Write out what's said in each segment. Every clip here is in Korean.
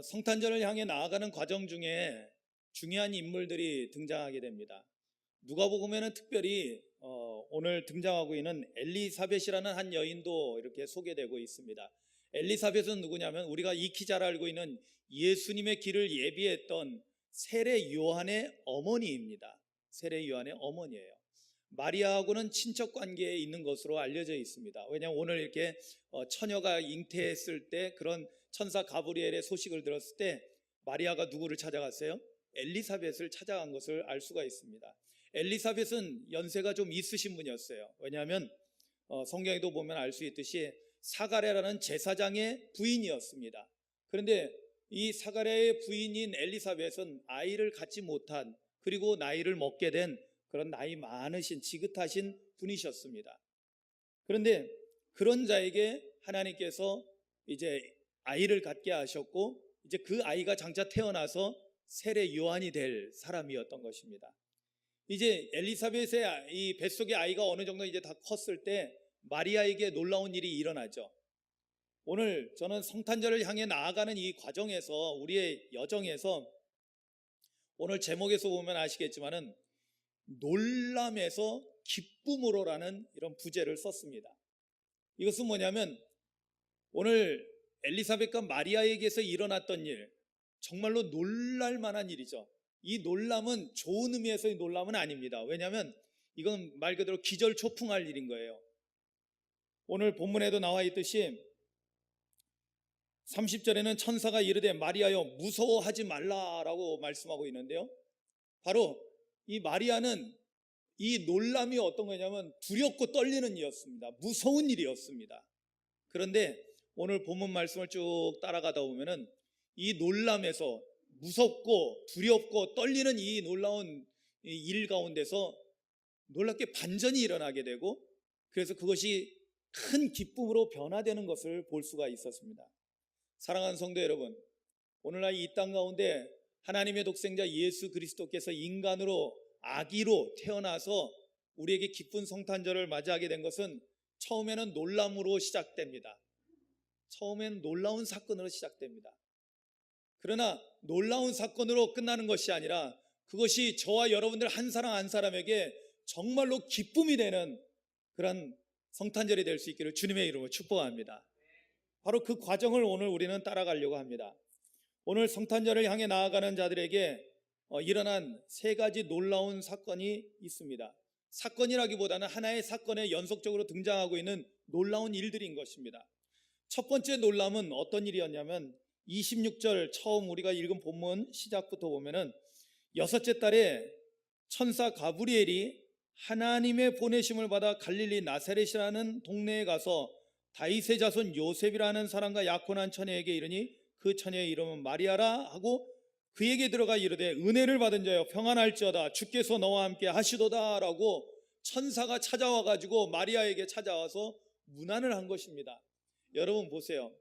성탄절을 향해 나아가는 과정 중에 중요한 인물들이 등장하게 됩니다. 누가복음에는 특별히 오늘 등장하고 있는 엘리사벳이라는 한 여인도 이렇게 소개되고 있습니다. 엘리사벳은 누구냐면 우리가 익히 잘 알고 있는 예수님의 길을 예비했던 세례 요한의 어머니입니다. 세례 요한의 어머니예요. 마리아하고는 친척 관계에 있는 것으로 알려져 있습니다. 왜냐하면 오늘 이렇게 처녀가 잉태했을 때 그런 천사 가브리엘의 소식을 들었을 때 마리아가 누구를 찾아갔어요? 엘리사벳을 찾아간 것을 알 수가 있습니다. 엘리사벳은 연세가 좀 있으신 분이었어요. 왜냐하면 성경에도 보면 알 수 있듯이 사가랴라는 제사장의 부인이었습니다. 그런데 이 사가랴의 부인인 엘리사벳은 아이를 갖지 못한, 그리고 나이를 먹게 된 그런 나이 많으신 지긋하신 분이셨습니다. 그런데 그런 자에게 하나님께서 이제 아이를 갖게 하셨고, 이제 그 아이가 장차 태어나서 세례 요한이 될 사람이었던 것입니다. 이제 엘리사벳의 이 뱃속의 아이가 어느 정도 이제 다 컸을 때 마리아에게 놀라운 일이 일어나죠. 오늘 저는 성탄절을 향해 나아가는 이 과정에서, 우리의 여정에서 오늘 제목에서 보면 아시겠지만은 놀람에서 기쁨으로라는 이런 부제를 썼습니다. 이것은 뭐냐면 오늘 엘리사벳과 마리아에게서 일어났던 일, 정말로 놀랄 만한 일이죠. 이 놀람은 좋은 의미에서의 놀람은 아닙니다. 왜냐하면 이건 말 그대로 기절초풍할 일인 거예요. 오늘 본문에도 나와 있듯이 30절에는 천사가 이르되 마리아여 무서워하지 말라라고 말씀하고 있는데요, 바로 이 마리아는 이 놀람이 어떤 거냐면 두렵고 떨리는 일이었습니다. 무서운 일이었습니다. 그런데 오늘 본문 말씀을 쭉 따라가다 보면은 이 놀람에서, 무섭고 두렵고 떨리는 이 놀라운 일 가운데서 놀랍게 반전이 일어나게 되고, 그래서 그것이 큰 기쁨으로 변화되는 것을 볼 수가 있었습니다. 사랑하는 성도 여러분, 오늘날 이 땅 가운데 하나님의 독생자 예수 그리스도께서 인간으로, 아기로 태어나서 우리에게 기쁜 성탄절을 맞이하게 된 것은 처음에는 놀람으로 시작됩니다. 처음에는 놀라운 사건으로 시작됩니다. 그러나 놀라운 사건으로 끝나는 것이 아니라 그것이 저와 여러분들 한 사람 한 사람에게 정말로 기쁨이 되는 그런 성탄절이 될 수 있기를 주님의 이름으로 축복합니다. 바로 그 과정을 오늘 우리는 따라가려고 합니다. 오늘 성탄절을 향해 나아가는 자들에게 일어난 세 가지 놀라운 사건이 있습니다. 사건이라기보다는 하나의 사건에 연속적으로 등장하고 있는 놀라운 일들인 것입니다. 첫 번째 놀람은 어떤 일이었냐면 26절 처음 우리가 읽은 본문 시작부터 보면은 여섯째 달에 천사 가브리엘이 하나님의 보내심을 받아 갈릴리 나사렛이라는 동네에 가서 다윗의 자손 요셉이라는 사람과 약혼한 처녀에게 이르니 그 처녀의 이름은 마리아라 하고 그에게 들어가 이르되 은혜를 받은 자여 평안할지어다 주께서 너와 함께 하시도다 라고 천사가 찾아와 가지고 마리아에게 찾아와서 문안을 한 것입니다. 여러분 보세요.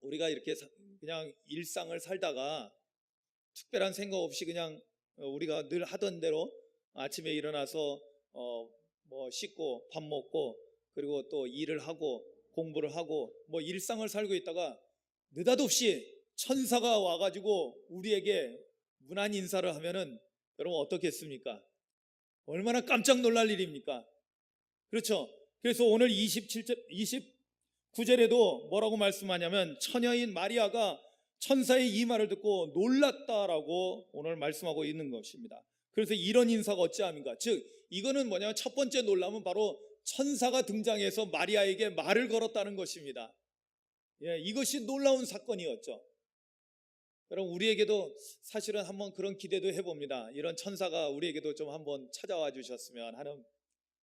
우리가 이렇게 그냥 일상을 살다가 특별한 생각 없이 그냥 우리가 늘 하던 대로 아침에 일어나서 뭐 씻고 밥 먹고 그리고 또 일을 하고 공부를 하고 뭐 일상을 살고 있다가 느닷없이 천사가 와가지고 우리에게 문안 인사를 하면은 여러분 어떻겠습니까? 얼마나 깜짝 놀랄 일입니까? 그렇죠? 그래서 오늘 29절에도 뭐라고 말씀하냐면 처녀인 마리아가 천사의 이 말을 듣고 놀랐다라고 오늘 말씀하고 있는 것입니다. 그래서 이런 인사가 어찌함인가? 즉 이거는 뭐냐면 첫 번째 놀람은 바로 천사가 등장해서 마리아에게 말을 걸었다는 것입니다. 이것이 놀라운 사건이었죠. 여러분 우리에게도 사실은 한번 그런 기대도 해봅니다. 이런 천사가 우리에게도 좀 한번 찾아와 주셨으면 하는.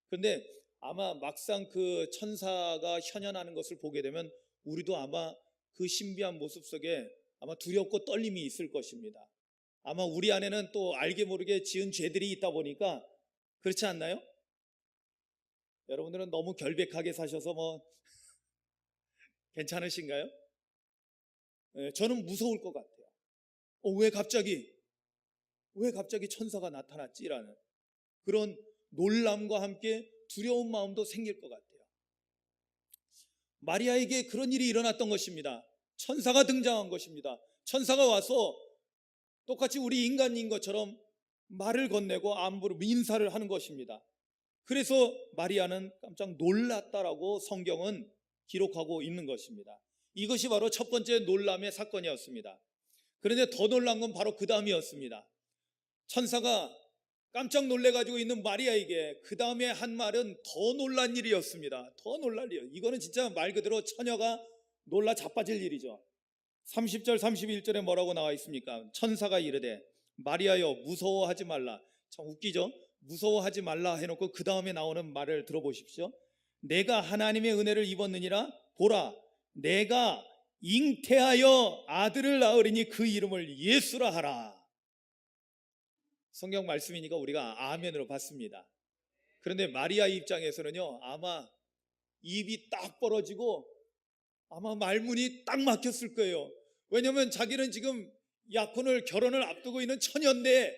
그런데 아마 막상 그 천사가 현현하는 것을 보게 되면 우리도 아마 그 신비한 모습 속에 아마 두렵고 떨림이 있을 것입니다. 아마 우리 안에는 또 알게 모르게 지은 죄들이 있다 보니까 그렇지 않나요? 여러분들은 너무 결백하게 사셔서 뭐 괜찮으신가요? 저는 무서울 것 같아요. 왜 갑자기 천사가 나타났지라는 그런 놀람과 함께 두려운 마음도 생길 것 같아요. 마리아에게 그런 일이 일어났던 것입니다. 천사가 등장한 것입니다. 천사가 와서 똑같이 우리 인간인 것처럼 말을 건네고 안부를 인사를 하는 것입니다. 그래서 마리아는 깜짝 놀랐다라고 성경은 기록하고 있는 것입니다. 이것이 바로 첫 번째 놀람의 사건이었습니다. 그런데 더 놀란 건 바로 그 다음이었습니다. 천사가 깜짝 놀래가지고 있는 마리아에게 그 다음에 한 말은 더 놀란 일이었습니다. 더 놀랄 일. 이거는 진짜 말 그대로 처녀가 놀라 자빠질 일이죠. 30절 31절에 뭐라고 나와 있습니까? 천사가 이르되 마리아여 무서워하지 말라. 참 웃기죠? 무서워하지 말라 해놓고 그 다음에 나오는 말을 들어보십시오. 내가 하나님의 은혜를 입었느니라. 보라 내가 잉태하여 아들을 낳으리니 그 이름을 예수라 하라. 성경 말씀이니까 우리가 아멘으로 받습니다. 그런데 마리아 입장에서는요, 아마 입이 딱 벌어지고 아마 말문이 딱 막혔을 거예요. 왜냐하면 자기는 지금 약혼을 결혼을 앞두고 있는 처녀인데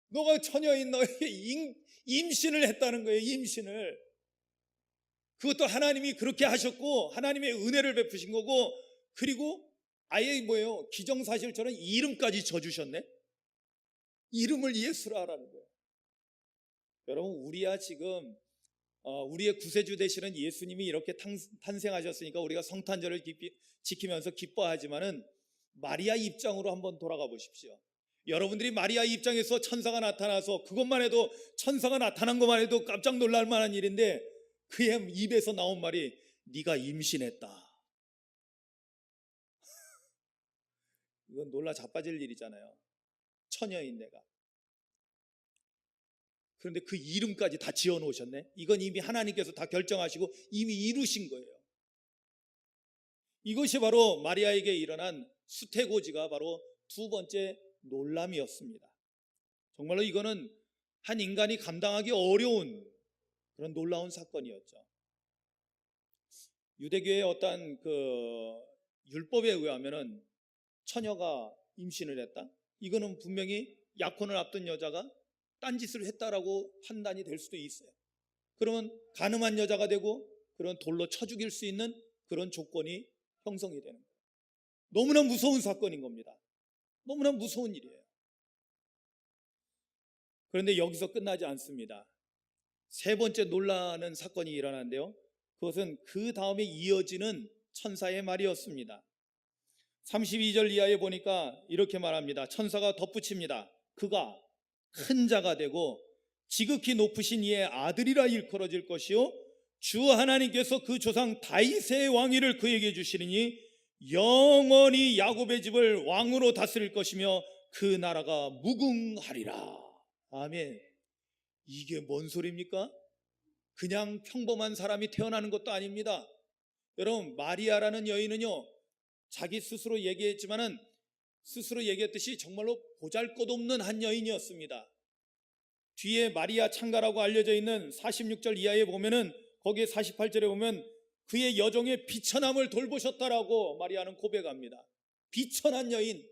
너가 처녀인 너에게 임신을 했다는 거예요. 임신을. 그것도 하나님이 그렇게 하셨고 하나님의 은혜를 베푸신 거고, 그리고 아예 뭐예요? 기정사실처럼 이름까지 져주셨네. 이름을 예수라 하라는 거예요. 여러분, 우리야 지금 우리의 구세주 되시는 예수님이 이렇게 탄생하셨으니까 우리가 성탄절을 지키면서 기뻐하지만은 마리아 입장으로 한번 돌아가 보십시오. 여러분들이 마리아 입장에서 천사가 나타나서 그것만 해도, 천사가 나타난 것만 해도 깜짝 놀랄 만한 일인데 그의 입에서 나온 말이 네가 임신했다. 이건 놀라 자빠질 일이잖아요. 처녀인 내가. 그런데 그 이름까지 다 지어놓으셨네. 이건 이미 하나님께서 다 결정하시고 이미 이루신 거예요. 이것이 바로 마리아에게 일어난 수태고지가 바로 두 번째 놀람이었습니다. 정말로 이거는 한 인간이 감당하기 어려운 그런 놀라운 사건이었죠. 유대교의 어떤 그 율법에 의하면은 처녀가 임신을 했다? 이거는 분명히 약혼을 앞둔 여자가 딴짓을 했다라고 판단이 될 수도 있어요. 그러면 간음한 여자가 되고 그런 돌로 쳐 죽일 수 있는 그런 조건이 형성이 되는 거예요. 너무나 무서운 사건인 겁니다. 너무나 무서운 일이에요. 그런데 여기서 끝나지 않습니다. 세 번째 놀라는 사건이 일어났는데요, 그것은 그 다음에 이어지는 천사의 말이었습니다. 32절 이하에 보니까 이렇게 말합니다. 천사가 덧붙입니다. 그가 큰 자가 되고 지극히 높으신 이의 아들이라 일컬어질 것이요 주 하나님께서 그 조상 다윗의 왕위를 그에게 주시리니 영원히 야곱의 집을 왕으로 다스릴 것이며 그 나라가 무궁하리라. 아멘. 이게 뭔 소리입니까? 그냥 평범한 사람이 태어나는 것도 아닙니다. 여러분, 마리아라는 여인은요, 자기 스스로 얘기했지만은 스스로 얘기했듯이 정말로 보잘것없는 한 여인이었습니다. 뒤에 마리아 창가라고 알려져 있는 46절 이하에 보면은, 거기에 48절에 보면 그의 여정의 비천함을 돌보셨다라고 마리아는 고백합니다. 비천한 여인.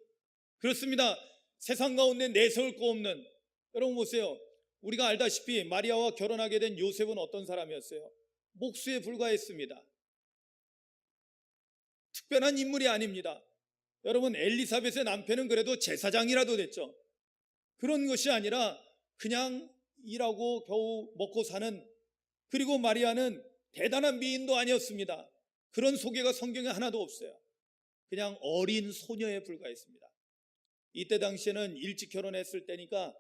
그렇습니다. 세상 가운데 내세울 거 없는. 여러분 보세요. 우리가 알다시피 마리아와 결혼하게 된 요셉은 어떤 사람이었어요? 목수에 불과했습니다. 특별한 인물이 아닙니다. 여러분, 엘리사벳의 남편은 그래도 제사장이라도 됐죠. 그런 것이 아니라 그냥 일하고 겨우 먹고 사는, 그리고 마리아는 대단한 미인도 아니었습니다. 그런 소개가 성경에 하나도 없어요. 그냥 어린 소녀에 불과했습니다. 이때 당시에는 일찍 결혼했을 때니까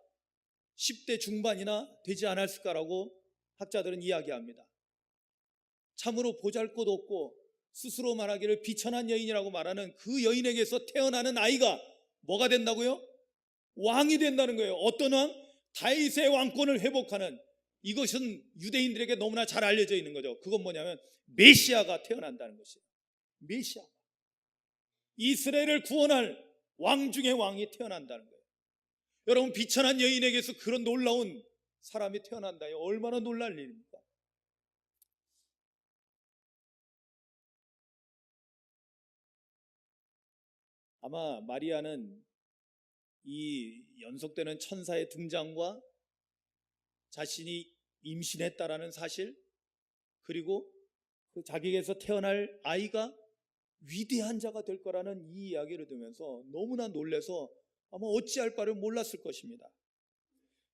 10대 중반이나 되지 않았을까라고 학자들은 이야기합니다. 참으로 보잘것없고 스스로 말하기를 비천한 여인이라고 말하는 그 여인에게서 태어나는 아이가 뭐가 된다고요? 왕이 된다는 거예요. 어떤 왕? 다윗의 왕권을 회복하는. 이것은 유대인들에게 너무나 잘 알려져 있는 거죠. 그건 뭐냐면 메시아가 태어난다는 것이에요. 메시아, 이스라엘을 구원할 왕 중의 왕이 태어난다는 거예요. 여러분, 비천한 여인에게서 그런 놀라운 사람이 태어난다요. 얼마나 놀랄 일입니까? 아마 마리아는 이 연속되는 천사의 등장과 자신이 임신했다라는 사실, 그리고 그 자기에게서 태어날 아이가 위대한 자가 될 거라는 이 이야기를 들으면서 너무나 놀라서 아마 어찌할 바를 몰랐을 것입니다.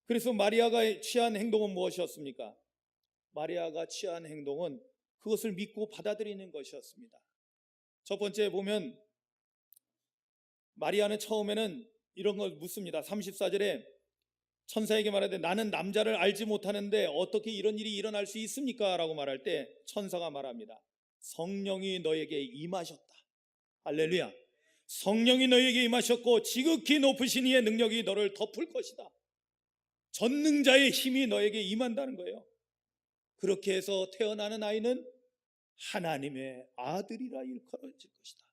그래서 마리아가 취한 행동은 무엇이었습니까? 마리아가 취한 행동은 그것을 믿고 받아들이는 것이었습니다. 첫 번째 보면 마리아는 처음에는 이런 걸 묻습니다. 34절에 천사에게 말하되 나는 남자를 알지 못하는데 어떻게 이런 일이 일어날 수 있습니까? 라고 말할 때 천사가 말합니다. 성령이 너에게 임하셨다. 할렐루야. 성령이 너에게 임하셨고 지극히 높으신 이의 능력이 너를 덮을 것이다. 전능자의 힘이 너에게 임한다는 거예요. 그렇게 해서 태어나는 아이는 하나님의 아들이라 일컬어질 것이다.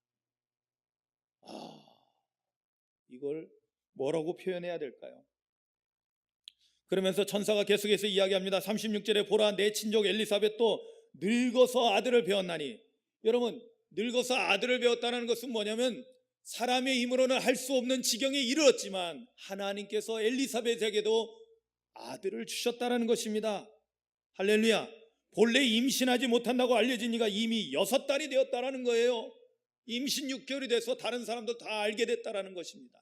이걸 뭐라고 표현해야 될까요? 그러면서 천사가 계속해서 이야기합니다. 36절에 보라 내 친족 엘리사벳도 늙어서 아들을 배웠나니. 여러분, 늙어서 아들을 배웠다는 것은 뭐냐면 사람의 힘으로는 할 수 없는 지경에 이르렀지만 하나님께서 엘리사벳에게도 아들을 주셨다는 것입니다. 할렐루야. 본래 임신하지 못한다고 알려진 이가 이미 6달이 되었다는 거예요. 임신 6개월이 돼서 다른 사람도 다 알게 됐다는 것입니다.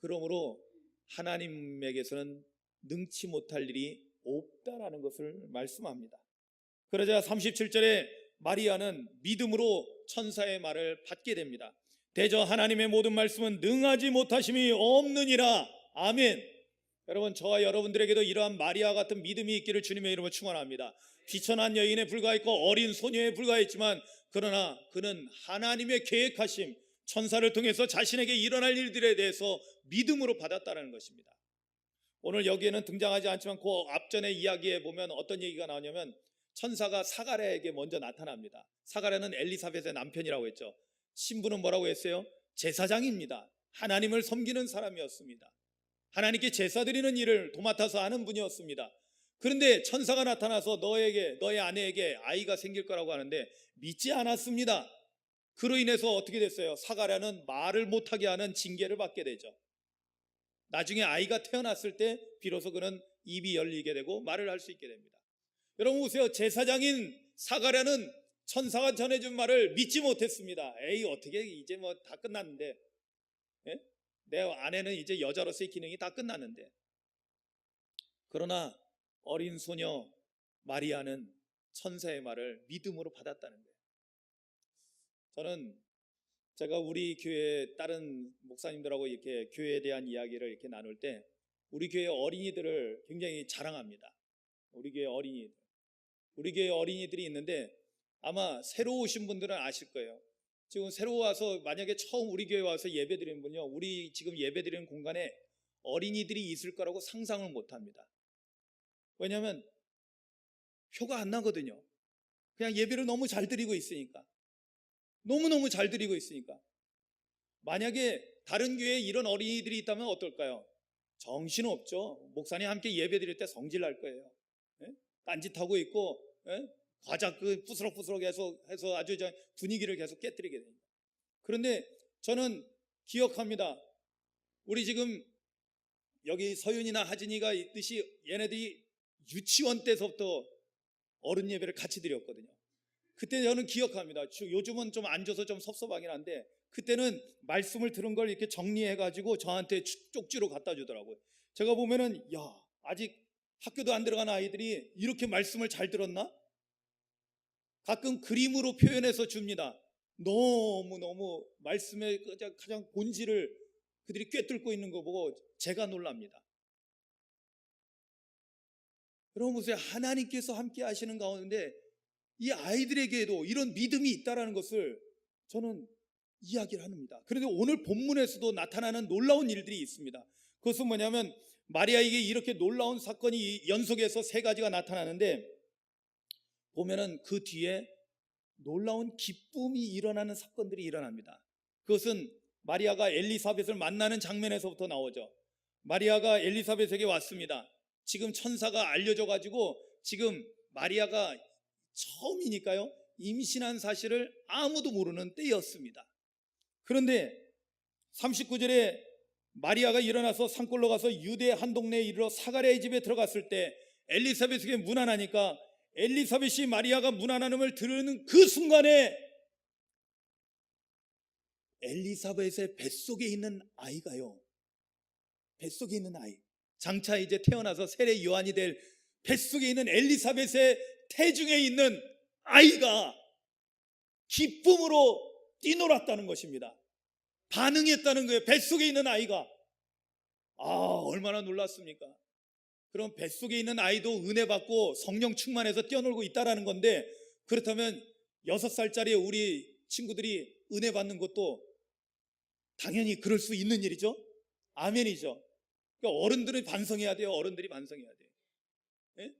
그러므로 하나님에게서는 능치 못할 일이 없다라는 것을 말씀합니다. 그러자 37절에 마리아는 믿음으로 천사의 말을 받게 됩니다. 대저 하나님의 모든 말씀은 능하지 못하심이 없느니라. 아멘. 여러분, 저와 여러분들에게도 이러한 마리아 같은 믿음이 있기를 주님의 이름으로 축원합니다. 비천한 여인에 불과했고 어린 소녀에 불과했지만 그러나 그는 하나님의 계획하심, 천사를 통해서 자신에게 일어날 일들에 대해서 믿음으로 받았다는 것입니다. 오늘 여기에는 등장하지 않지만 그 앞전의 이야기에 보면 어떤 얘기가 나오냐면 천사가 사가랴에게 먼저 나타납니다. 사가랴는 엘리사벳의 남편이라고 했죠. 신부는 뭐라고 했어요? 제사장입니다. 하나님을 섬기는 사람이었습니다. 하나님께 제사 드리는 일을 도맡아서 하는 분이었습니다. 그런데 천사가 나타나서 너의 아내에게 아이가 생길 거라고 하는데 믿지 않았습니다. 그로 인해서 어떻게 됐어요? 사가랴는 말을 못하게 하는 징계를 받게 되죠. 나중에 아이가 태어났을 때 비로소 그는 입이 열리게 되고 말을 할 수 있게 됩니다. 여러분 보세요. 제사장인 사가랴는 천사가 전해준 말을 믿지 못했습니다. 에이, 어떻게 이제 뭐 다 끝났는데, 예? 내 아내는 이제 여자로서의 기능이 다 끝났는데. 그러나 어린 소녀 마리아는 천사의 말을 믿음으로 받았다는 거예요. 저는 제가 우리 교회 다른 목사님들하고 이렇게 교회에 대한 이야기를 이렇게 나눌 때 우리 교회 어린이들을 굉장히 자랑합니다. 우리 교회 어린이들이 있는데 아마 새로 오신 분들은 아실 거예요. 지금 새로 와서 만약에 처음 우리 교회 와서 예배 드리는 분요, 우리 지금 예배 드리는 공간에 어린이들이 있을 거라고 상상을 못 합니다. 왜냐하면 표가 안 나거든요. 그냥 예배를 너무 잘 드리고 있으니까. 너무너무 잘 드리고 있으니까. 만약에 다른 교회에 이런 어린이들이 있다면 어떨까요? 정신없죠. 목사님 함께 예배 드릴 때 성질 날 거예요. 예? 딴짓하고 있고, 예? 과자 부스럭부스럭 해서 아주 분위기를 계속 깨뜨리게 됩니다. 그런데 저는 기억합니다. 우리 지금 여기 서윤이나 하진이가 있듯이 얘네들이 유치원 때서부터 어른 예배를 같이 드렸거든요. 그때 저는 기억합니다. 요즘은 좀 앉아서 좀 섭섭하긴 한데 그때는 말씀을 들은 걸 이렇게 정리해가지고 저한테 쪽지로 갖다 주더라고요. 제가 보면은 아직 학교도 안 들어간 아이들이 이렇게 말씀을 잘 들었나? 가끔 그림으로 표현해서 줍니다. 너무너무 말씀의 가장 본질을 그들이 꿰뚫고 있는 거 보고 제가 놀랍니다. 여러분 보세요. 하나님께서 함께 하시는 가운데 이 아이들에게도 이런 믿음이 있다는 것을 저는 이야기를 합니다. 그런데 오늘 본문에서도 나타나는 놀라운 일들이 있습니다. 그것은 뭐냐면 마리아에게 이렇게 놀라운 사건이 연속해서 3가지가 나타나는데 보면은 그 뒤에 놀라운 기쁨이 일어나는 사건들이 일어납니다. 그것은 마리아가 엘리사벳을 만나는 장면에서부터 나오죠. 마리아가 엘리사벳에게 왔습니다. 지금 천사가 알려줘가지고 지금 마리아가 처음이니까요, 임신한 사실을 아무도 모르는 때였습니다. 그런데 39절에 마리아가 일어나서 산골로 가서 유대 한 동네에 이르러 사가랴의 집에 들어갔을 때 엘리사벳에게 문안하니까 엘리사벳이 마리아가 문안함을 들은 그 순간에 엘리사벳의 뱃속에 있는 아이가요, 뱃속에 있는 아이, 장차 이제 태어나서 세례 요한이 될 뱃속에 있는 엘리사벳의 태중에 있는 아이가 기쁨으로 뛰놀았다는 것입니다. 반응했다는 거예요. 뱃속에 있는 아이가. 얼마나 놀랐습니까? 그럼 뱃속에 있는 아이도 은혜 받고 성령 충만해서 뛰어놀고 있다라는 건데, 그렇다면 6살짜리 우리 친구들이 은혜 받는 것도 당연히 그럴 수 있는 일이죠. 아멘이죠. 그러니까 어른들은 반성해야 돼요. 어른들이 반성해야 돼요. 예?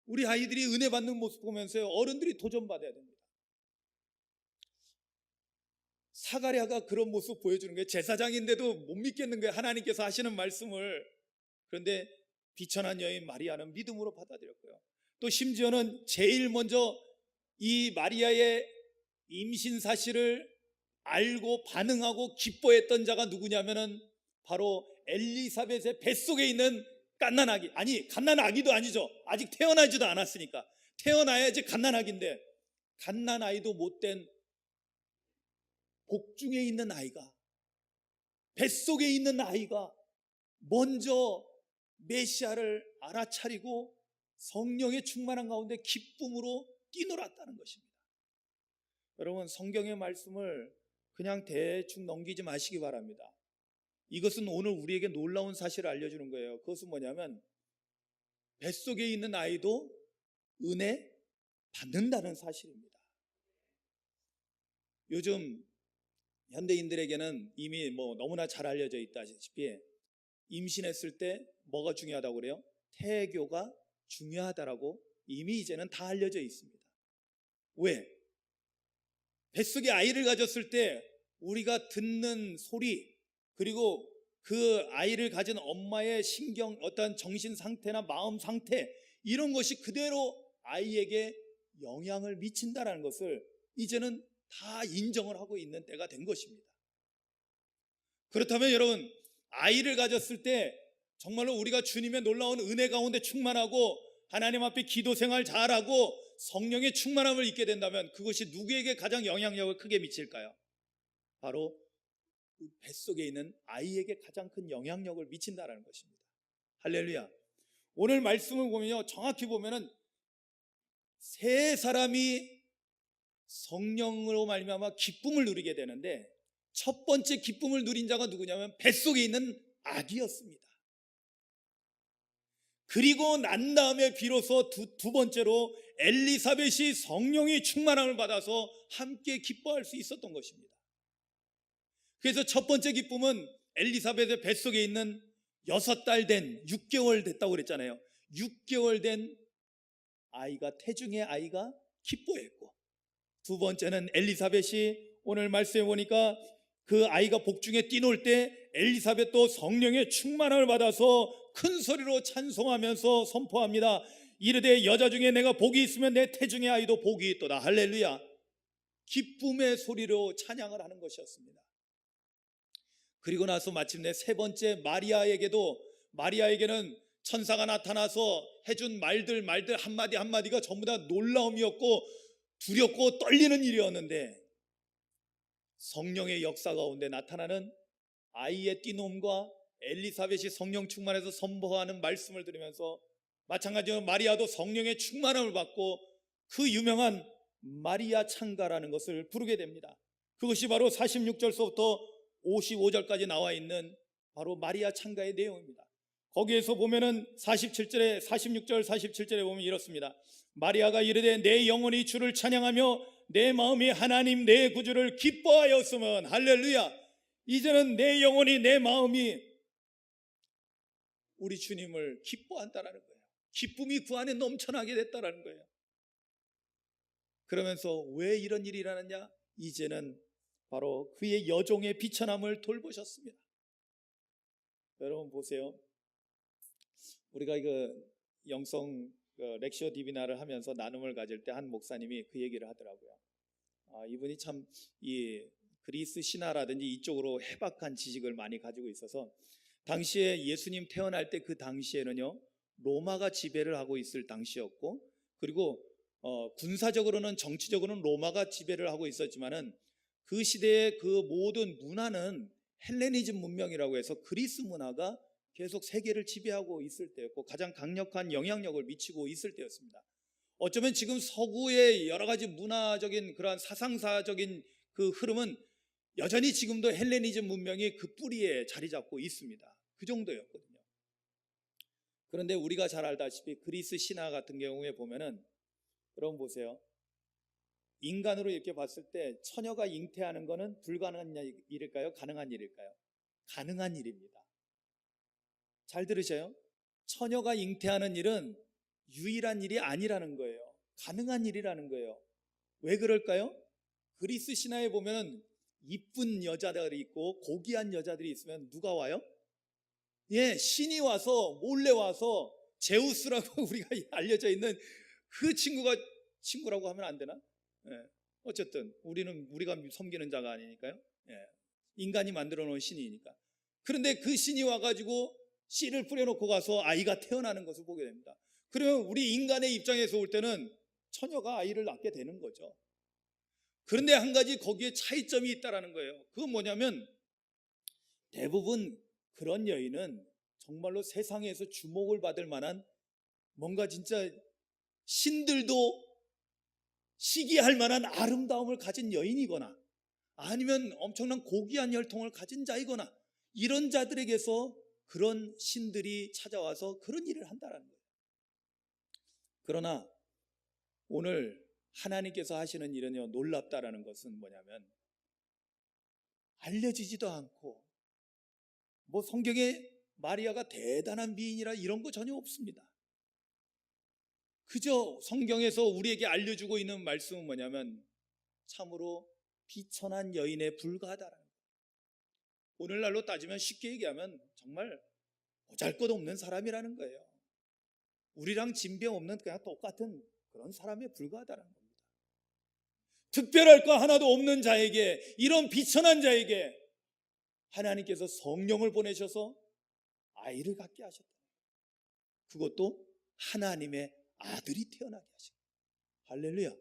우리 아이들이 은혜 받는 모습 보면서요, 어른들이 도전받아야 됩니다. 사가랴가 그런 모습 보여주는 거예요. 제사장인데도 못 믿겠는 거예요, 하나님께서 하시는 말씀을. 그런데 비천한 여인 마리아는 믿음으로 받아들였고요. 또 심지어는 제일 먼저 이 마리아의 임신 사실을 알고 반응하고 기뻐했던 자가 누구냐면은 바로 엘리사벳의 뱃속에 있는 갓난아기. 아니, 갓난아기도 아니죠. 아직 태어나지도 않았으니까. 태어나야지 갓난아기인데, 갓난아이도 못된 복중에 있는 아이가, 뱃속에 있는 아이가 먼저 메시아를 알아차리고 성령의 충만한 가운데 기쁨으로 뛰놀았다는 것입니다. 여러분, 성경의 말씀을 그냥 대충 넘기지 마시기 바랍니다. 이것은 오늘 우리에게 놀라운 사실을 알려주는 거예요. 그것은 뭐냐면 뱃속에 있는 아이도 은혜 받는다는 사실입니다. 요즘 현대인들에게는 이미 너무나 잘 알려져 있다시피 임신했을 때 뭐가 중요하다고 그래요? 태교가 중요하다라고 이미 이제는 다 알려져 있습니다. 왜? 뱃속에 아이를 가졌을 때 우리가 듣는 소리, 그리고 그 아이를 가진 엄마의 신경, 어떤 정신 상태나 마음 상태, 이런 것이 그대로 아이에게 영향을 미친다는 것을 이제는 다 인정을 하고 있는 때가 된 것입니다. 그렇다면 여러분, 아이를 가졌을 때 정말로 우리가 주님의 놀라운 은혜 가운데 충만하고 하나님 앞에 기도 생활 잘하고 성령의 충만함을 잊게 된다면 그것이 누구에게 가장 영향력을 크게 미칠까요? 바로 그 뱃속에 있는 아이에게 가장 큰 영향력을 미친다는 것입니다. 할렐루야. 오늘 말씀을 보면요, 정확히 보면은 세 사람이 성령으로 말미암아 기쁨을 누리게 되는데, 첫 번째 기쁨을 누린 자가 누구냐면 뱃속에 있는 아기였습니다. 그리고 난 다음에 비로소 두 번째로 엘리사벳이 성령의 충만함을 받아서 함께 기뻐할 수 있었던 것입니다. 그래서 첫 번째 기쁨은 엘리사벳의 뱃속에 있는 6달 된, 6개월 됐다고 그랬잖아요. 6개월 된 아이가, 태중의 아이가 기뻐했고, 두 번째는 엘리사벳이 오늘 말씀해 보니까 그 아이가 복중에 뛰놀 때 엘리사벳도 성령의 충만함을 받아서 큰 소리로 찬송하면서 선포합니다. 이르되 여자 중에 내가 복이 있으면 내 태중의 아이도 복이 있도다. 할렐루야. 기쁨의 소리로 찬양을 하는 것이었습니다. 그리고 나서 마침내 세 번째 마리아에게는 천사가 나타나서 해준 말들 한마디 한마디가 전부 다 놀라움이었고 두렵고 떨리는 일이었는데, 성령의 역사 가운데 나타나는 아이의 뛰놀과 엘리사벳이 성령 충만해서 선포하는 말씀을 들으면서 마찬가지로 마리아도 성령의 충만함을 받고 그 유명한 마리아 찬가라는 것을 부르게 됩니다. 그것이 바로 46절서부터 55절까지 나와 있는 바로 마리아 찬가의 내용입니다. 거기에서 보면은 46절 47절에 보면 이렇습니다. 마리아가 이르되 내 영혼이 주를 찬양하며 내 마음이 하나님 내 구주를 기뻐하였으면, 할렐루야. 이제는 내 영혼이, 내 마음이 우리 주님을 기뻐한다는 거예요. 기쁨이 그 안에 넘쳐나게 됐다는 거예요. 그러면서 왜 이런 일이 일어났냐? 이제는 바로 그의 여종의 비천함을 돌보셨습니다. 여러분 보세요. 우리가 영성 렉시오 디비나를 하면서 나눔을 가질 때 한 목사님이 그 얘기를 하더라고요. 이분이 참 이 그리스 신화라든지 이쪽으로 해박한 지식을 많이 가지고 있어서 당시에 예수님 태어날 때 그 당시에는요, 로마가 지배를 하고 있을 당시였고, 그리고 군사적으로는, 정치적으로는 로마가 지배를 하고 있었지만은 그 시대의 그 모든 문화는 헬레니즘 문명이라고 해서 그리스 문화가 계속 세계를 지배하고 있을 때였고, 가장 강력한 영향력을 미치고 있을 때였습니다. 어쩌면 지금 서구의 여러 가지 문화적인 그러한 사상사적인 그 흐름은 여전히 지금도 헬레니즘 문명이 그 뿌리에 자리 잡고 있습니다. 그 정도였거든요. 그런데 우리가 잘 알다시피 그리스 신화 같은 경우에 보면은, 여러분 보세요. 인간으로 이렇게 봤을 때 처녀가 잉태하는 것은 불가능한 일일까요? 가능한 일일까요? 가능한 일입니다. 잘 들으셔요? 처녀가 잉태하는 일은 유일한 일이 아니라는 거예요. 가능한 일이라는 거예요. 왜 그럴까요? 그리스 신화에 보면 이쁜 여자들이 있고 고귀한 여자들이 있으면 누가 와요? 예, 신이 와서 몰래 와서, 제우스라고 우리가 알려져 있는 그 친구라고 하면 안 되나? 예, 어쨌든 우리가 섬기는 자가 아니니까요. 예, 인간이 만들어 놓은 신이니까. 그런데 그 신이 와가지고 씨를 뿌려놓고 가서 아이가 태어나는 것을 보게 됩니다. 그러면 우리 인간의 입장에서 올 때는 처녀가 아이를 낳게 되는 거죠. 그런데 한 가지 거기에 차이점이 있다는 거예요. 그건 뭐냐면, 대부분 그런 여인은 정말로 세상에서 주목을 받을 만한, 뭔가 진짜 신들도 시기할 만한 아름다움을 가진 여인이거나, 아니면 엄청난 고귀한 혈통을 가진 자이거나, 이런 자들에게서 그런 신들이 찾아와서 그런 일을 한다는 거예요. 그러나 오늘 하나님께서 하시는 일은요, 놀랍다라는 것은 뭐냐면, 알려지지도 않고, 뭐 성경에 마리아가 대단한 미인이라 이런 거 전혀 없습니다. 그저 성경에서 우리에게 알려주고 있는 말씀은 뭐냐면, 참으로 비천한 여인에 불과하다라는 거예요. 오늘날로 따지면, 쉽게 얘기하면 정말 보잘것없는 사람이라는 거예요. 우리랑 진병 없는 그냥 똑같은 그런 사람에 불과하다는 겁니다. 특별할 거 하나도 없는 자에게, 이런 비천한 자에게 하나님께서 성령을 보내셔서 아이를 갖게 하셨다. 그것도 하나님의 아들이 태어나게 하신 거예요. 할렐루야.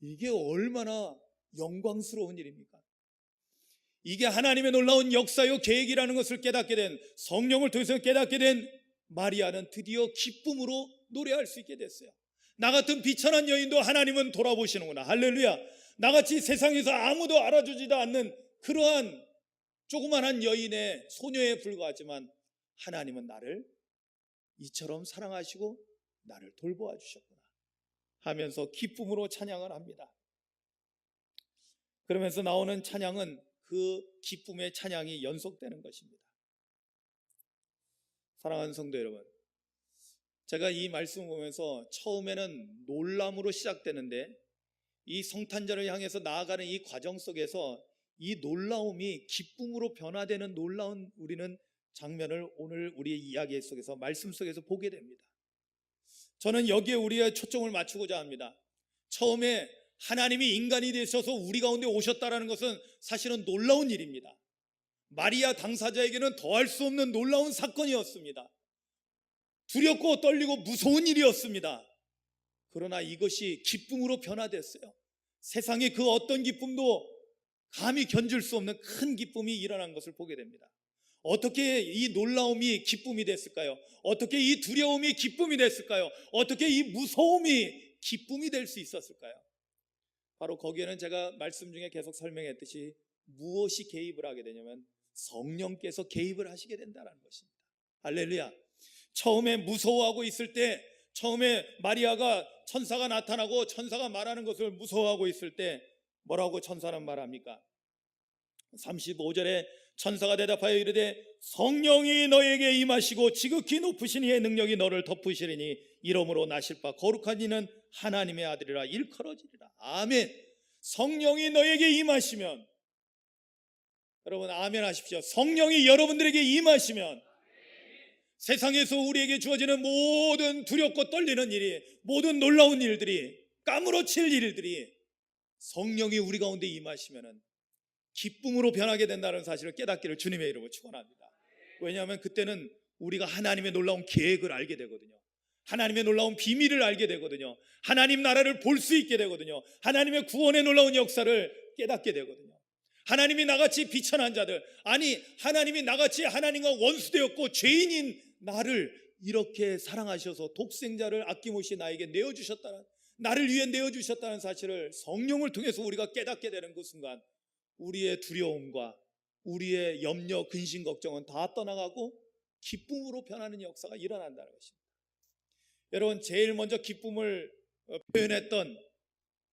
이게 얼마나 영광스러운 일입니까? 이게 하나님의 놀라운 역사요 계획이라는 것을 깨닫게 된, 성령을 통해서 깨닫게 된 마리아는 드디어 기쁨으로 노래할 수 있게 됐어요. 나 같은 비천한 여인도 하나님은 돌아보시는구나. 할렐루야. 나같이 세상에서 아무도 알아주지도 않는 그러한 조그만한 여인의, 소녀에 불과하지만 하나님은 나를 이처럼 사랑하시고 나를 돌보아 주셨구나 하면서 기쁨으로 찬양을 합니다. 그러면서 나오는 찬양은 그 기쁨의 찬양이 연속되는 것입니다. 사랑하는 성도 여러분, 제가 이 말씀을 보면서 처음에는 놀람으로 시작되는데, 이 성탄절을 향해서 나아가는 이 과정 속에서 이 놀라움이 기쁨으로 변화되는 놀라운 우리는 장면을 오늘 우리의 이야기 속에서, 말씀 속에서 보게 됩니다. 저는 여기에 우리의 초점을 맞추고자 합니다. 처음에 하나님이 인간이 되셔서 우리 가운데 오셨다는 것은 사실은 놀라운 일입니다. 마리아 당사자에게는 더할 수 없는 놀라운 사건이었습니다. 두렵고 떨리고 무서운 일이었습니다. 그러나 이것이 기쁨으로 변화됐어요. 세상에 그 어떤 기쁨도 감히 견줄 수 없는 큰 기쁨이 일어난 것을 보게 됩니다. 어떻게 이 놀라움이 기쁨이 됐을까요? 어떻게 이 두려움이 기쁨이 됐을까요? 어떻게 이 무서움이 기쁨이 될 수 있었을까요? 바로 거기에는 제가 말씀 중에 계속 설명했듯이 무엇이 개입을 하게 되냐면, 성령께서 개입을 하시게 된다는 것입니다. 할렐루야. 처음에 무서워하고 있을 때, 처음에 마리아가 천사가 나타나고 천사가 말하는 것을 무서워하고 있을 때 뭐라고 천사는 말합니까? 35절에 천사가 대답하여 이르되 성령이 너에게 임하시고 지극히 높으신 이의 능력이 너를 덮으시리니 이러므로 나실 바 거룩한 이는 하나님의 아들이라 일컬어지리라. 아멘. 성령이 너에게 임하시면, 여러분 아멘 하십시오. 성령이 여러분들에게 임하시면 세상에서 우리에게 주어지는 모든 두렵고 떨리는 일이, 모든 놀라운 일들이, 까무러칠 일들이 성령이 우리 가운데 임하시면은 기쁨으로 변하게 된다는 사실을 깨닫기를 주님의 이름으로 축원합니다. 왜냐하면 그때는 우리가 하나님의 놀라운 계획을 알게 되거든요. 하나님의 놀라운 비밀을 알게 되거든요. 하나님 나라를 볼 수 있게 되거든요. 하나님의 구원의 놀라운 역사를 깨닫게 되거든요. 하나님이 나같이 비천한 자들, 아니 하나님이 나같이 하나님과 원수되었고 죄인인 나를 이렇게 사랑하셔서 독생자를 아낌없이 나에게 내어주셨다는, 나를 위해 내어주셨다는 사실을 성령을 통해서 우리가 깨닫게 되는 그 순간 우리의 두려움과 우리의 염려, 근심, 걱정은 다 떠나가고 기쁨으로 변하는 역사가 일어난다는 것입니다. 여러분, 제일 먼저 기쁨을 표현했던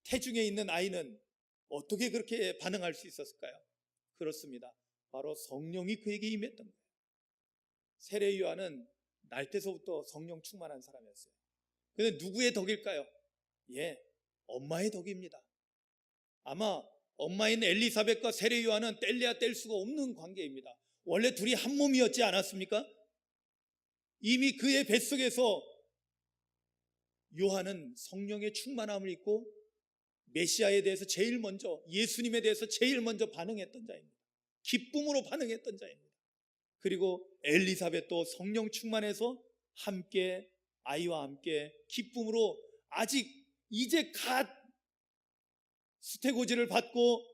태중에 있는 아이는 어떻게 그렇게 반응할 수 있었을까요? 그렇습니다. 바로 성령이 그에게 임했던 거예요. 세례 요한은 날 때서부터 성령 충만한 사람이었어요. 근데 누구의 덕일까요? 엄마의 덕입니다. 아마 엄마인 엘리사벳과 세례 요한은 뗄래야 뗄 수가 없는 관계입니다. 원래 둘이 한 몸이었지 않았습니까? 이미 그의 뱃속에서 요한은 성령의 충만함을 입고 메시아에 대해서 제일 먼저, 예수님에 대해서 제일 먼저 반응했던 자입니다. 기쁨으로 반응했던 자입니다. 그리고 엘리사벳도 성령 충만해서 함께, 아이와 함께 기쁨으로, 아직 이제 갓 수태고지를 받고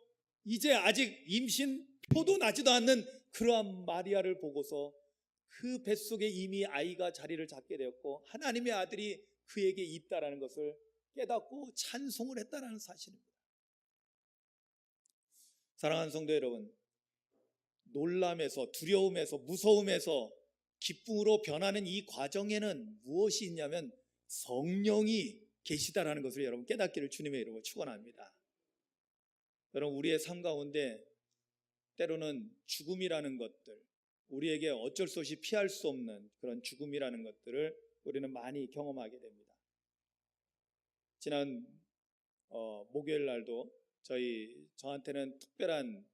이제 아직 임신 표도 나지도 않는 그러한 마리아를 보고서 그 뱃속에 이미 아이가 자리를 잡게 되었고 하나님의 아들이 그에게 있다라는 것을 깨닫고 찬송을 했다라는 사실입니다. 사랑하는 성도 여러분, 놀람에서, 두려움에서, 무서움에서 기쁨으로 변하는 이 과정에는 무엇이 있냐면 성령이 계시다라는 것을 여러분 깨닫기를 주님의 이름으로 축원합니다. 여러분, 우리의 삶 가운데 때로는 죽음이라는 것들, 우리에게 어쩔 수 없이 피할 수 없는 그런 죽음이라는 것들을 우리는 많이 경험하게 됩니다. 지난 목요일 날도 저한테는 특별한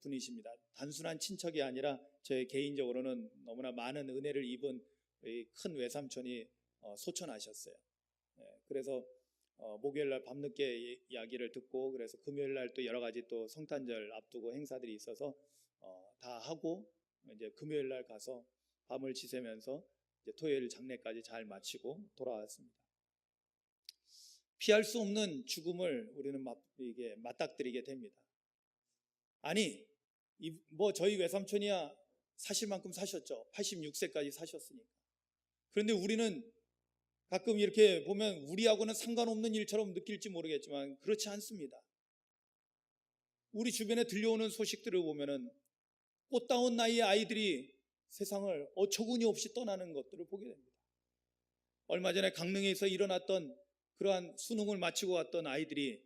분이십니다. 단순한 친척이 아니라 제 개인적으로는 너무나 많은 은혜를 입은 큰 외삼촌이 소천하셨어요. 그래서 목요일 날 밤늦게 이야기를 듣고, 그래서 금요일 날 또 여러 가지 또 성탄절 앞두고 행사들이 있어서 다 하고 이제 금요일 날 가서 밤을 지새면서 이제 토요일 장례까지 잘 마치고 돌아왔습니다. 피할 수 없는 죽음을 우리는 이게 맞닥뜨리게 됩니다. 아니, 저희 외삼촌이야 사실 만큼 사셨죠. 86세까지 사셨으니까. 그런데 우리는 가끔 이렇게 보면 우리하고는 상관없는 일처럼 느낄지 모르겠지만 그렇지 않습니다. 우리 주변에 들려오는 소식들을 보면은 꽃다운 나이의 아이들이 세상을 어처구니 없이 떠나는 것들을 보게 됩니다. 얼마 전에 강릉에서 일어났던 그러한 수능을 마치고 왔던 아이들이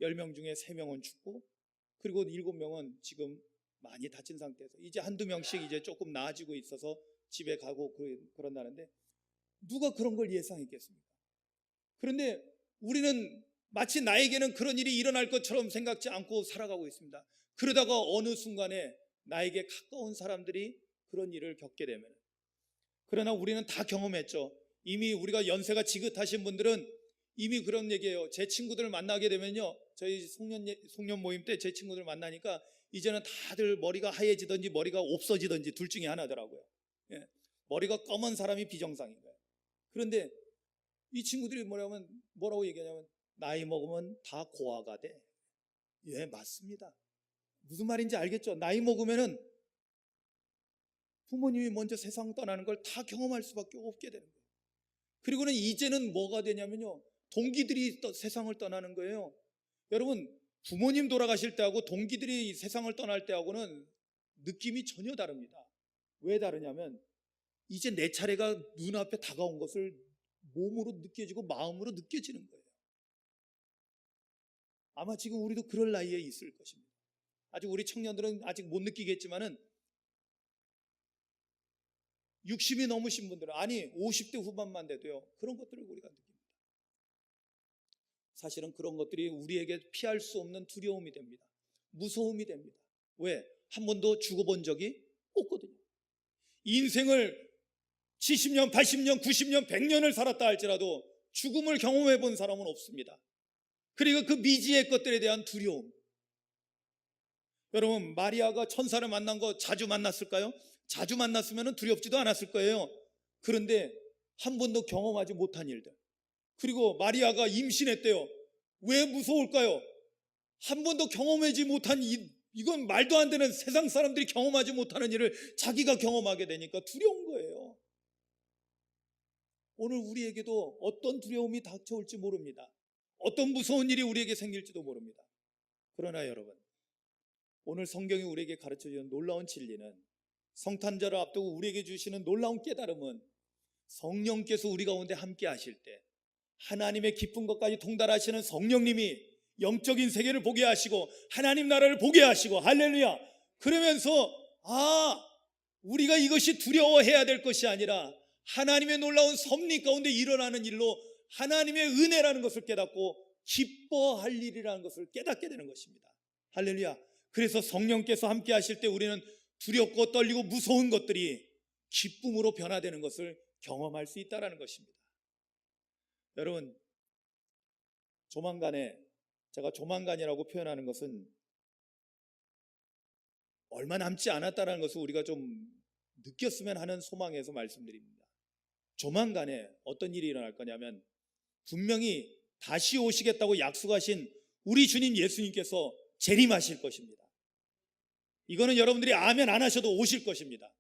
10명 중에 3명은 죽고, 그리고 7명은 지금 많이 다친 상태에서 이제 한두 명씩 이제 조금 나아지고 있어서 집에 가고 그런다는데 누가 그런 걸 예상했겠습니까? 그런데 우리는 마치 나에게는 그런 일이 일어날 것처럼 생각지 않고 살아가고 있습니다. 그러다가 어느 순간에 나에게 가까운 사람들이 그런 일을 겪게 되면, 그러나 우리는 다 경험했죠. 이미 우리가 연세가 지긋하신 분들은 이미 그런 얘기예요. 제 친구들을 만나게 되면요, 저희 송년 모임 때 제 친구들 만나니까 이제는 다들 머리가 하얘지든지 머리가 없어지든지 둘 중에 하나더라고요. 머리가 검은 사람이 비정상인 거예요. 그런데 이 친구들이 뭐라고 얘기하냐면 나이 먹으면 다 고아가 돼. 맞습니다. 무슨 말인지 알겠죠? 나이 먹으면은 부모님이 먼저 세상 떠나는 걸 다 경험할 수밖에 없게 되는 거예요. 그리고는 이제는 뭐가 되냐면요, 동기들이 세상을 떠나는 거예요. 여러분, 부모님 돌아가실 때하고 동기들이 세상을 떠날 때하고는 느낌이 전혀 다릅니다. 왜 다르냐면 이제 내 차례가 눈앞에 다가온 것을 몸으로 느껴지고 마음으로 느껴지는 거예요. 아마 지금 우리도 그럴 나이에 있을 것입니다. 아직 우리 청년들은 아직 못 느끼겠지만은 60이 넘으신 분들은, 아니 50대 후반만 돼도요, 그런 것들을 우리가 느낍니다. 사실은 그런 것들이 우리에게 피할 수 없는 두려움이 됩니다. 무서움이 됩니다. 왜? 한 번도 죽어본 적이 없거든요. 인생을 70년, 80년, 90년, 100년을 살았다 할지라도 죽음을 경험해 본 사람은 없습니다. 그리고 그 미지의 것들에 대한 두려움. 여러분, 마리아가 천사를 만난 거 자주 만났을까요? 자주 만났으면 두렵지도 않았을 거예요. 그런데 한 번도 경험하지 못한 일들. 그리고 마리아가 임신했대요. 왜 무서울까요? 한 번도 경험하지 못한 이건 말도 안 되는, 세상 사람들이 경험하지 못하는 일을 자기가 경험하게 되니까 두려운 거예요. 오늘 우리에게도 어떤 두려움이 닥쳐올지 모릅니다. 어떤 무서운 일이 우리에게 생길지도 모릅니다. 그러나 여러분, 오늘 성경이 우리에게 가르쳐주는 놀라운 진리는, 성탄절을 앞두고 우리에게 주시는 놀라운 깨달음은, 성령께서 우리 가운데 함께 하실 때 하나님의 기쁜 것까지 통달하시는 성령님이 영적인 세계를 보게 하시고 하나님 나라를 보게 하시고, 할렐루야, 그러면서 우리가 이것이 두려워해야 될 것이 아니라 하나님의 놀라운 섭리 가운데 일어나는 일로 하나님의 은혜라는 것을 깨닫고 기뻐할 일이라는 것을 깨닫게 되는 것입니다. 할렐루야. 그래서 성령께서 함께 하실 때 우리는 두렵고 떨리고 무서운 것들이 기쁨으로 변화되는 것을 경험할 수 있다는 것입니다. 여러분, 제가 조만간이라고 표현하는 것은 얼마 남지 않았다는 것을 우리가 좀 느꼈으면 하는 소망에서 말씀드립니다. 조만간에 어떤 일이 일어날 거냐면, 분명히 다시 오시겠다고 약속하신 우리 주님 예수님께서 재림하실 것입니다. 이거는 여러분들이 아멘 안 하셔도 오실 것입니다.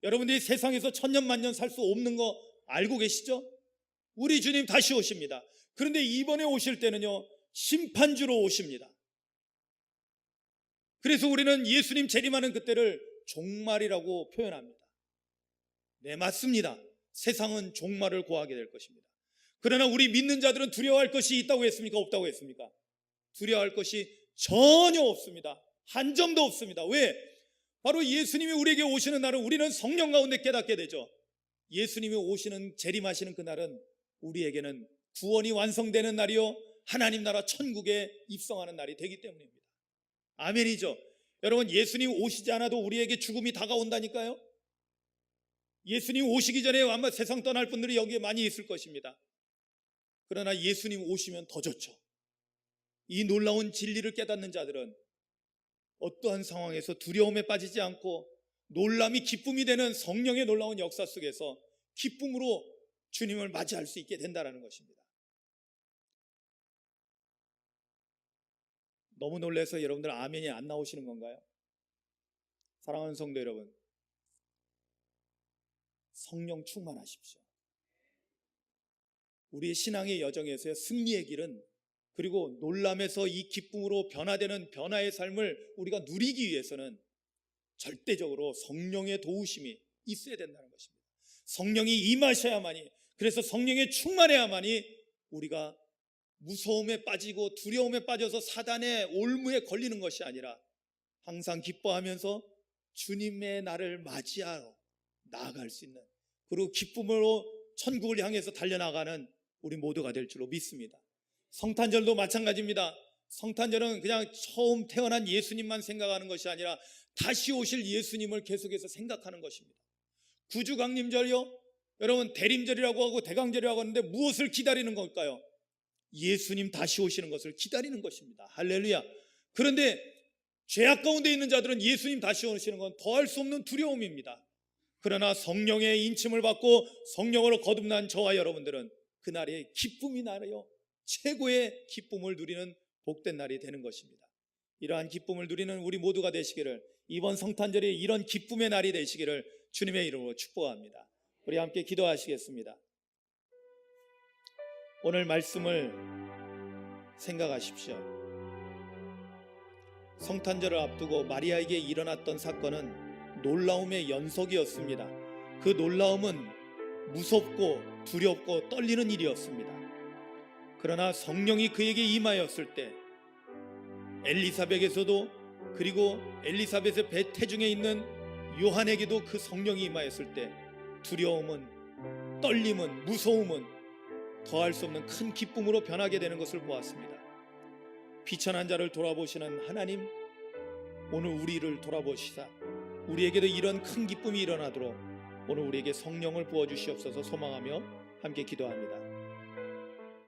여러분들이 세상에서 천년만년 살 수 없는 거 알고 계시죠? 우리 주님 다시 오십니다. 그런데 이번에 오실 때는요, 심판주로 오십니다. 그래서 우리는 예수님 재림하는 그때를 종말이라고 표현합니다. 네, 맞습니다. 세상은 종말을 고하게 될 것입니다. 그러나 우리 믿는 자들은 두려워할 것이 있다고 했습니까? 없다고 했습니까? 두려워할 것이 전혀 없습니다. 한 점도 없습니다. 왜? 바로 예수님이 우리에게 오시는 날은 우리는 성령 가운데 깨닫게 되죠. 예수님이 오시는, 재림하시는 그날은 우리에게는 구원이 완성되는 날이요, 하나님 나라 천국에 입성하는 날이 되기 때문입니다. 아멘이죠. 여러분, 예수님 오시지 않아도 우리에게 죽음이 다가온다니까요. 예수님 오시기 전에 아마 세상 떠날 분들이 여기에 많이 있을 것입니다. 그러나 예수님 오시면 더 좋죠. 이 놀라운 진리를 깨닫는 자들은 어떠한 상황에서 두려움에 빠지지 않고 놀람이 기쁨이 되는 성령의 놀라운 역사 속에서 기쁨으로 주님을 맞이할 수 있게 된다는 것입니다. 너무 놀라서 여러분들 아멘이 안 나오시는 건가요? 사랑하는 성도 여러분, 성령 충만하십시오. 우리의 신앙의 여정에서의 승리의 길은, 그리고 놀람에서 이 기쁨으로 변화되는 변화의 삶을 우리가 누리기 위해서는 절대적으로 성령의 도우심이 있어야 된다는 것입니다. 성령이 임하셔야만이, 그래서 성령에 충만해야만이 우리가 무서움에 빠지고 두려움에 빠져서 사단의 올무에 걸리는 것이 아니라 항상 기뻐하면서 주님의 날을 맞이하러 나아갈 수 있는, 그리고 기쁨으로 천국을 향해서 달려나가는 우리 모두가 될 줄로 믿습니다. 성탄절도 마찬가지입니다. 성탄절은 그냥 처음 태어난 예수님만 생각하는 것이 아니라 다시 오실 예수님을 계속해서 생각하는 것입니다. 구주강림절이요, 여러분 대림절이라고 하고 대강절이라고 하는데 무엇을 기다리는 걸까요? 예수님 다시 오시는 것을 기다리는 것입니다. 할렐루야. 그런데 죄악 가운데 있는 자들은 예수님 다시 오시는 건 더할 수 없는 두려움입니다. 그러나 성령의 인침을 받고 성령으로 거듭난 저와 여러분들은 그날의 기쁨이 나요, 최고의 기쁨을 누리는 복된 날이 되는 것입니다. 이러한 기쁨을 누리는 우리 모두가 되시기를, 이번 성탄절이 이런 기쁨의 날이 되시기를 주님의 이름으로 축복합니다. 우리 함께 기도하시겠습니다. 오늘 말씀을 생각하십시오. 성탄절을 앞두고 마리아에게 일어났던 사건은 놀라움의 연속이었습니다. 그 놀라움은 무섭고 두렵고 떨리는 일이었습니다. 그러나 성령이 그에게 임하였을 때, 엘리사벳에서도, 그리고 엘리사벳의 배 태중에 있는 요한에게도 그 성령이 임하였을 때 두려움은, 떨림은, 무서움은 더할 수 없는 큰 기쁨으로 변하게 되는 것을 보았습니다. 비천한 자를 돌아보시는 하나님, 오늘 우리를 돌아보시사 우리에게도 이런 큰 기쁨이 일어나도록 오늘 우리에게 성령을 부어주시옵소서 소망하며 함께 기도합니다.